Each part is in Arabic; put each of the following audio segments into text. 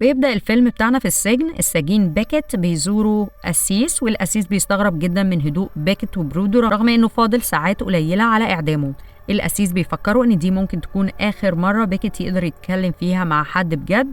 ويبدأ الفيلم بتاعنا في السجن. السجين بيكيت بيزوروا قسيس، والقسيس بيستغرب جدا من هدوء بيكيت وبرودو رغم انه فاضل ساعات قليلة على اعدامه. القسيس بيفكروا ان دي ممكن تكون اخر مرة بيكيت يقدر يتكلم فيها مع حد بجد،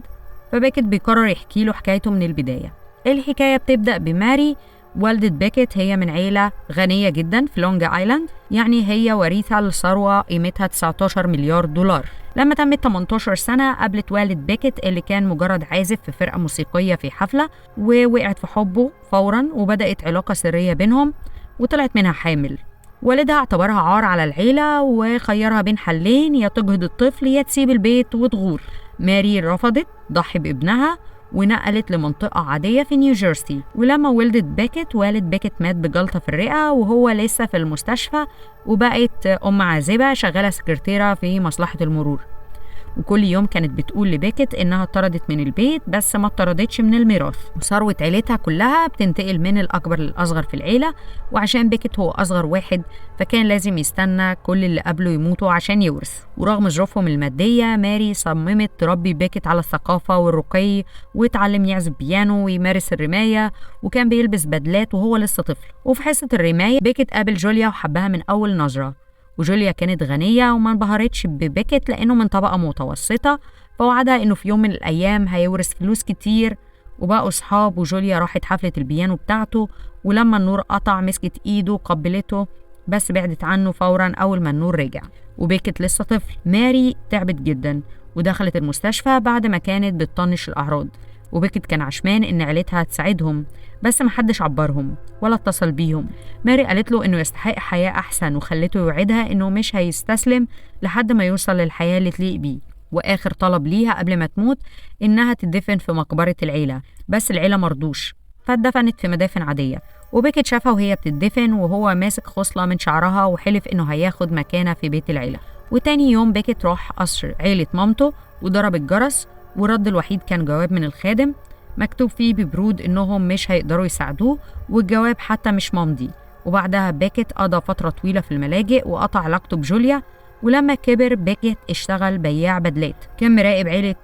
فبيكيت بيقرر يحكي له حكايته من البداية. الحكاية بتبدأ بماري، والدة بيكيت. هي من عيلة غنية جدا في لونج آيلاند، يعني هي وريثة لثروة قيمتها 19 مليار دولار. لما تمت 18 سنة قابلت والد بيكيت اللي كان مجرد عازف في فرقة موسيقية في حفلة، ووقعت في حبه فورا وبدأت علاقة سرية بينهم وطلعت منها حامل. والدها اعتبرها عار على العيلة وخيرها بين حلين، يا تجهض الطفل يا تسيب البيت وتغور. ماري رفضت تضحي بابنها ونقلت لمنطقة عادية في نيوجيرسي. ولما ولدت بيكيت، والد بيكيت مات بجلطة في الرئة وهو لسه في المستشفى، وبقت أم عازبة شغالة سكرتيرة في مصلحة المرور. وكل يوم كانت بتقول لبيكيت إنها اتطردت من البيت بس ما اتطردتش من الميراث، وثروة عيلتها كلها بتنتقل من الأكبر للأصغر في العيلة، وعشان بيكيت هو أصغر واحد فكان لازم يستنى كل اللي قبله يموتوا عشان يورث. ورغم ظروفهم المادية، ماري صممت تربي بيكيت على الثقافة والرقي، وتعلم يعزف بيانو ويمارس الرماية، وكان بيلبس بدلات وهو لسه طفل. وفي حصة الرماية بيكيت قابل جوليا وحبها من أول نظرة. وجوليا كانت غنية وما انبهرتش ببيكيت لأنه من طبقة متوسطة، فوعدها إنه في يوم من الأيام هيورث فلوس كتير. وبقوا صحاب، وجوليا راحت حفلة البيانو بتاعته، ولما النور قطع مسكت إيده وقبلته، بس بعدت عنه فورا أول ما النور رجع. وبيكيت لسه طفل. ماري تعبت جدا ودخلت المستشفى بعد ما كانت بتطنش الأعراض، وبيكيت كان عشمان إن عيلتها تساعدهم بس محدش عبرهم ولا اتصل بيهم. ماري قالت له إنه يستحق حياة أحسن، وخلته يوعدها إنه مش هيستسلم لحد ما يوصل للحياة اللي تليق بيه. وآخر طلب ليها قبل ما تموت إنها تدفن في مقبرة العيلة، بس العيلة مرضوش فاتدفنت في مدافن عادية. وبيكيت شافها وهي بتدفن وهو ماسك خصلة من شعرها، وحلف إنه هياخد مكانها في بيت العيلة. وتاني يوم بيكيت راح قصر عيلة مامته وضرب الجرس، والرد الوحيد كان جواب من الخادم مكتوب فيه ببرود إنهم مش هيقدروا يساعدوه، والجواب حتى مش ممضي. وبعدها بيكيت قضى فترة طويلة في الملاجئ وقطع علاقته بجوليا. ولما كبر بيكيت اشتغل بياع بدلات، كان مراقب عيلة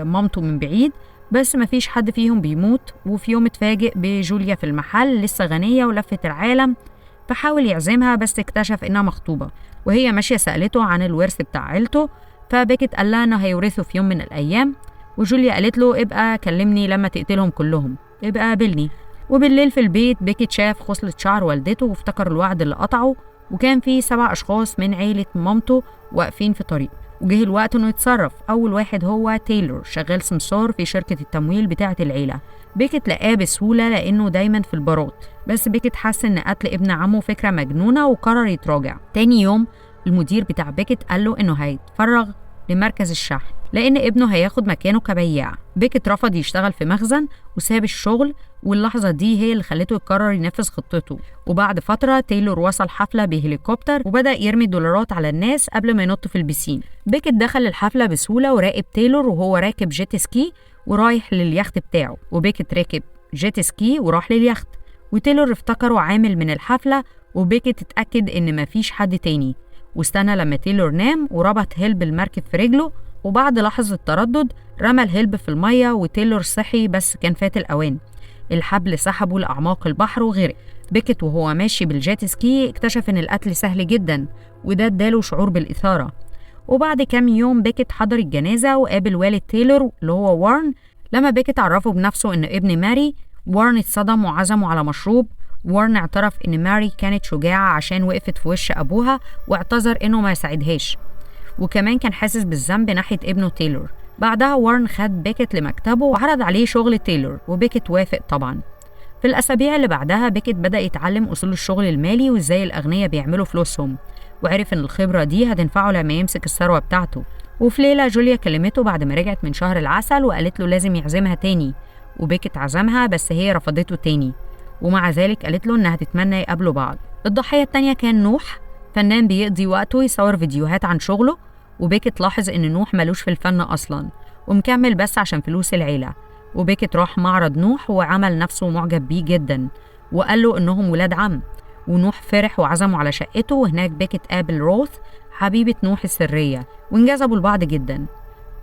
مامته من بعيد بس مفيش حد فيهم بيموت. وفي يوم اتفاجئ بجوليا في المحل لسه غنية ولفت العالم، فحاول يعزمها بس اكتشف إنها مخطوبة. وهي ماشية سألته عن الورث بتاع عيلته، فبيكيت قال لها إنه هيورثه في يوم من الأيام. وجوليا قالت له ابقى كلمني لما تقتلهم كلهم، ابقى قابلني. وبالليل في البيت بيكيت شاف خصلة شعر والدته وافتكر الوعد اللي قطعه، وكان في 7 أشخاص من عيلة مامته واقفين في طريق. وجه الوقت انه يتصرف. اول واحد هو تايلور، شغال سمسار في شركة التمويل بتاعة العيلة. بيكيت لقاه بسهولة لانه دايما في البارات، بس بيكيت حس ان قتل ابن عمه فكرة مجنونة وقرر يتراجع. تاني يوم المدير بتاع بيكيت قال له انه هيتفرغ لمركز الشحن لأن ابنه هياخد مكانه كبياع. بيكيت رفض يشتغل في مخزن وساب الشغل، واللحظة دي هي اللي خلته يقرر ينفذ خطته. وبعد فترة تايلور وصل حفلة بهليكوبتر وبدأ يرمي دولارات على الناس قبل ما ينط في البسين. بيكيت دخل الحفلة بسهولة وراقب تايلور وهو راكب جيت سكي ورايح لليخت بتاعه، وبيكيت راكب جيت سكي وراح لليخت. وتايلور افتكره عامل من الحفلة، وبيكيت اتأكد إن مفيش حد تاني، واستنى لما تايلور نام وربط هلب المركب في رجله. وبعد لحظة تردد رمى الهلب في المية وتايلور صحي بس كان فات الأوان. الحبل سحبه لأعماق البحر وغرق. بيكيت وهو ماشي بالجيت سكي اكتشف إن القتل سهل جدا، وده اداله شعور بالإثارة. وبعد كام يوم بيكيت حضر الجنازة وقابل والد تايلور اللي هو وارن. لما بيكيت عرفه بنفسه إن ابن ماري، وارن اتصدم وعزمه على مشروب. وارن اعترف إن ماري كانت شجاعة عشان وقفت في وش أبوها، واعتذر إنه ما يساعدهاش، وكمان كان حاسس بالذنب ناحية ابنه تايلور. بعدها وارن خد بيكيت لمكتبه وعرض عليه شغل تايلور، وبيكيت وافق طبعا. في الأسابيع اللي بعدها بيكيت بدأ يتعلم أصول الشغل المالي وإزاي الأغنياء بيعملوا فلوسهم، وعرف إن الخبرة دي هتنفعه لما يمسك الثروة بتاعته. وفي ليلة جوليا كلمته بعد ما رجعت من شهر العسل وقالت له لازم يعزمها تاني، وبيكيت عزمها بس هي رفضته تاني، ومع ذلك قالت له إنها تتمنى يقابلوا بعض. الضحية التانية كان نوح، فنان بيقضي وقته يصور فيديوهات عن شغله. وبيكيت لاحظ إن نوح ملوش في الفن أصلاً ومكمل بس عشان فلوس العيلة. وبيكيت راح معرض نوح وعمل نفسه معجب بيه جداً، وقال له إنهم ولاد عم. ونوح فرح وعزمه على شقته، وهناك بيكيت قابل روث حبيبة نوح السرية، وانجذبوا لبعض جداً.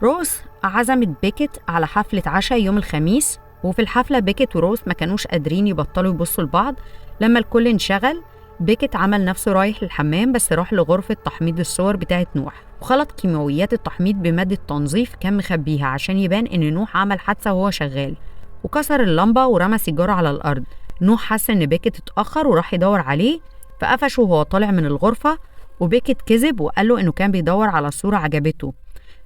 روث عزمت بيكت على حفلة عشاء يوم الخميس، وفي الحفلة بيكت وروث ما كانوش قادرين يبطلوا يبصوا لبعض. لما الكل انشغل بيكت عمل نفسه رايح للحمام، بس راح لغرفة تحميض الصور بتاعة نوح، وخلط كيماويات التحميض بمادة تنظيف كان مخبيها عشان يبان إن نوح عمل حادثة وهو شغال، وكسر اللمبة ورمى سيجارة على الأرض. نوح حس إن بيكت اتأخر وراح يدور عليه، فقفشه وهو طالع من الغرفة، وبيكت كذب وقال له إنه كان بيدور على صورة عجبته.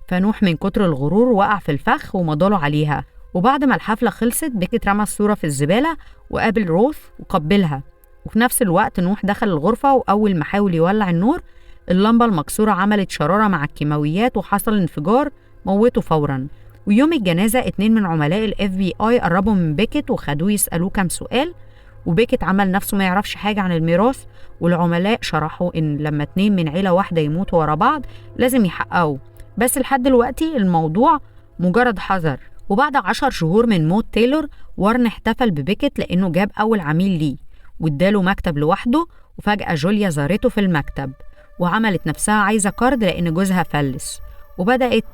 فنوح من كتر الغرور وقع في الفخ ومضاله عليها. وبعد ما الحفلة خلصت بيكت رمى الصورة في الزبالة وقابل روث وقبلها. وفي نفس الوقت نوح دخل الغرفة، وأول ما حاول يولع النور اللمبة المكسورة عملت شرارة مع الكيماويات وحصل انفجار موته فورا. ويوم الجنازة 2 من عملاء ال FBI قربوا من بيكت وخدوه يسألوه كام سؤال، وبيكت عمل نفسه ما يعرفش حاجة عن الميراث، والعملاء شرحوا إن لما 2 من عيلة واحدة يموتوا ورا بعض لازم يحققوا، بس لحد دلوقتي الموضوع مجرد حذر. وبعد 10 شهور من موت تايلور وارن احتفل ببيكت لأنه جاب أول عميل ليه واداله مكتب لوحده. وفجأة جوليا زارته في المكتب وعملت نفسها عايزة كارد لأن جوزها فلس، وبدأت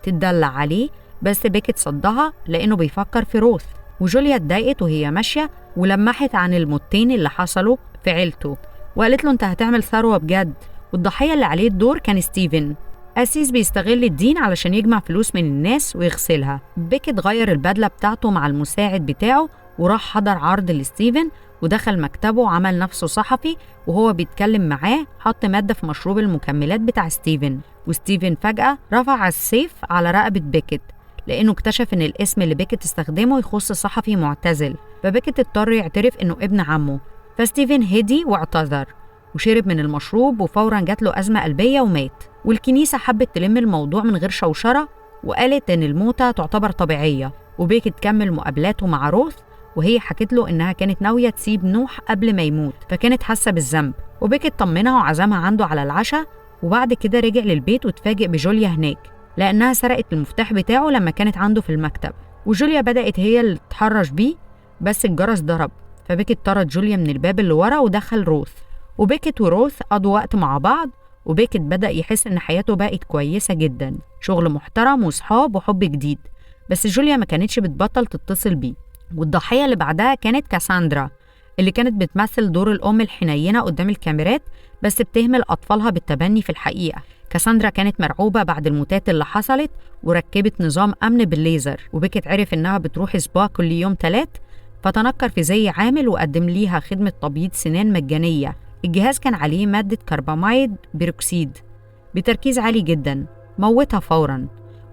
تتدلع عليه، بس بيكت صدها لأنه بيفكر في روث. وجوليا اتضايقت وهي ماشية ولمحت عن الموتين اللي حصلوا في عيلته، وقالت له انت هتعمل ثروة بجد. والضحية اللي عليه الدور كان ستيفن، قسيس بيستغل الدين علشان يجمع فلوس من الناس ويغسلها. بيكت غير البدلة بتاعته مع المساعد بتاعه وراح حضر عرض لستيفن، ودخل مكتبه وعمل نفسه صحفي، وهو بيتكلم معاه حط مادة في مشروب المكملات بتاع ستيفن. وستيفن فجأة رفع السيف على رقبة بيكت لأنه اكتشف إن الاسم اللي بيكت استخدمه يخص صحفي معتزل، فبيكت اضطر يعترف إنه ابن عمه. فستيفن هدي واعتذر وشرب من المشروب، وفورا جات له أزمة قلبية ومات. والكنيسة حبت تلم الموضوع من غير شوشرة وقالت إن الموتة تعتبر طبيعية. وبيكت كمل مقابلاته مع روث وهي حكت له إنها كانت ناوية تسيب نوح قبل ما يموت، فكانت حاسة بالذنب. وبيكت طمنها وعزمها عنده على العشاء، وبعد كده رجع للبيت واتفاجئ بجوليا هناك لأنها سرقت المفتاح بتاعه لما كانت عنده في المكتب. وجوليا بدأت هي اللي تتحرش بيه، بس الجرس ضرب، فبيكت طرد جوليا من الباب اللي ورا ودخل روث. وبيكت وروث قضوا وقت مع بعض، وبيكت بدأ يحس إن حياته بقت كويسة جدا، شغل محترم وصحاب وحب جديد. بس جوليا ما كانتش بتبطل تتصل بيه. والضحية اللي بعدها كانت كاساندرا اللي كانت بتمثل دور الأم الحنينة قدام الكاميرات، بس بتهمل أطفالها بالتبني في الحقيقة. كاساندرا كانت مرعوبة بعد الموتات اللي حصلت وركبت نظام أمن بالليزر، وبيكت عرف إنها بتروح سبا كل يوم 3، فتنكر في زي عامل وقدم ليها خدمة تبييض سنان مجانية. الجهاز كان عليه مادة كرباميد بيروكسيد بتركيز عالي جدا، موتها فورا.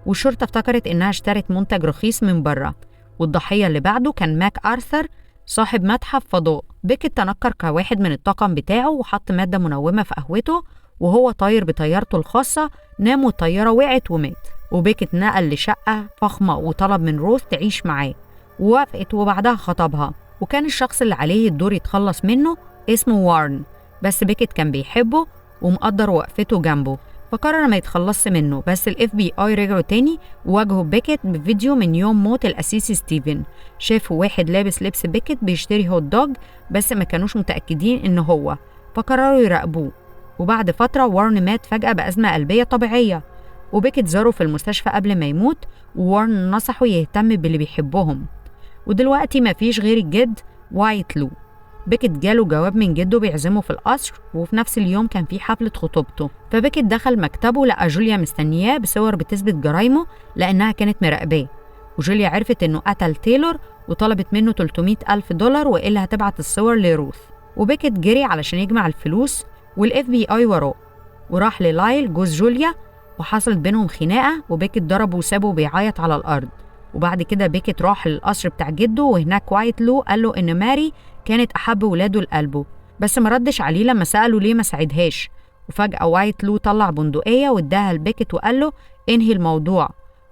والشرطة افتكرت إنها اشترت منتج رخيص من بره. والضحية اللي بعده كان ماك آرثر صاحب متحف فضاء. بيكت تنكر كواحد من الطاقم بتاعه وحط مادة منومة في قهوته، وهو طاير بطيارته الخاصة نام والطيارة وقعت ومات. وبيكت نقل لشقة فخمة وطلب من روث تعيش معاه، ووافقت وبعدها خطبها. وكان الشخص اللي عليه الدور يتخلص منه اسمه وارن، بس بيكت كان بيحبه ومقدر وقفته جنبه، فقرر ما يتخلصش منه. بس ال FBI رجعوا تاني وواجهوا بيكت بفيديو من يوم موت القسيس ستيفن. شافوا واحد لابس لبس بيكت بيشتري هوت دوج، بس ما كانوش متأكدين إنه هو، فقرروا يراقبوه. وبعد فترة وارن مات فجأة بأزمة قلبية طبيعية، وبيكت زاره في المستشفى قبل ما يموت، ووارن نصحه يهتم باللي بيحبهم. ودلوقتي ما فيش غير الجد وايت لو. بيكت جاله جواب من جده بيعزمه في القصر، وفي نفس اليوم كان في حفلة خطوبته. فبيكت دخل مكتبه لقى جوليا مستنياه بصور بتثبت جرايمه لأنها كانت مراقباه. وجوليا عرفت إنه قتل تايلور وطلبت منه $300,000 وإلا هتبعت الصور لروث. وبيكت جري علشان يجمع الفلوس، والإف بي آي وراه، وراح للايل جوز جوليا، وحصلت بينهم خناقة، وبيكت ضربه وسابه بيعيط على الأرض. وبعد كده بيكت راح للقصر بتاع جده، وهناك وايت لو قال له إن ماري كانت أحب ولاده لقلبه، بس ما ردش عليه لما سأله ليه ما ساعدهاش. وفجأة وايت لو طلع بندقية واداها لبيكت وقال له انهي الموضوع.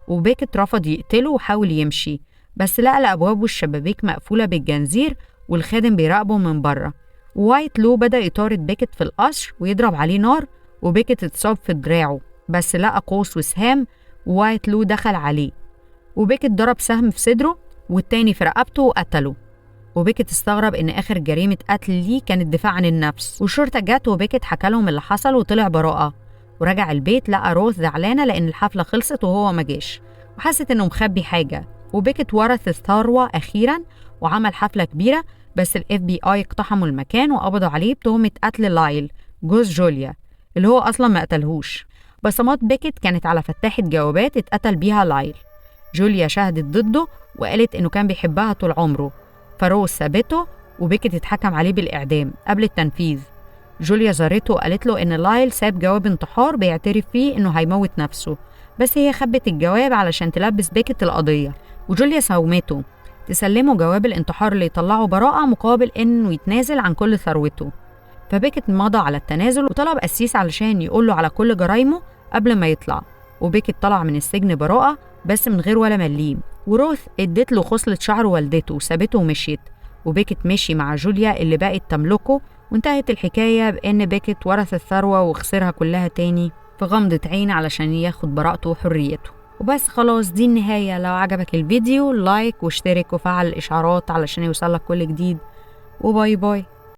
وبيكت رفض يقتله وحاول يمشي، بس لقى الأبواب والشبابيك مقفولة بالجنزير والخادم بيراقبه من بره. وايت لو بدأ يطارد بيكت في القصر ويضرب عليه نار، وبيكت اتصاب في دراعه، بس لقى قوس وسهام ووايت لو دخل عليه، وبيكت ضرب سهم في صدره والتاني في رقبته وقتله. وبيكت استغرب إن آخر جريمة قتل ليه كانت دفاع عن النفس، والشرطة جت وبيكت حكى لهم اللي حصل وطلع براءة. ورجع البيت لقى روث زعلانة لأن الحفلة خلصت وهو ما جاش، وحست إنه مخبي حاجة. وبيكت ورث الثروة أخيرا وعمل حفلة كبيرة، بس ال FBI اقتحموا المكان وقبضوا عليه بتهمة قتل لايل جوز جوليا اللي هو أصلا ما قتلهوش. بصمات بيكت كانت على فتاحة جوابات اتقتل بيها لايل. جوليا شهدت ضده وقالت إنه كان بيحبها طول عمره، فروث سابته وبيكت اتحكم عليه بالإعدام قبل التنفيذ. جوليا زارته وقالت له إن لايل ساب جواب انتحار بيعترف فيه إنه هيموت نفسه، بس هي خبت الجواب علشان تلبس بيكت القضية. وجوليا ساومته تسلمه جواب الانتحار اللي يطلعه براءة مقابل إنه يتنازل عن كل ثروته. فبيكت مضى على التنازل وطلب قسيس علشان يقوله على كل جرايمه قبل ما يطلع، وبيكت طلع من السجن براءة بس من غير ولا مليم. وروث ادت له خصلة شعر والدته وسابته ومشيت، وبيكت مشي مع جوليا اللي بقت تملكه، وانتهت الحكاية بأن بيكت ورث الثروة وخسرها كلها تاني في غمضة عين علشان ياخد براءته وحريته. وبس خلاص، دي النهاية. لو عجبك الفيديو لايك واشترك وفعل الإشعارات علشان يوصلك كل جديد، وباي باي.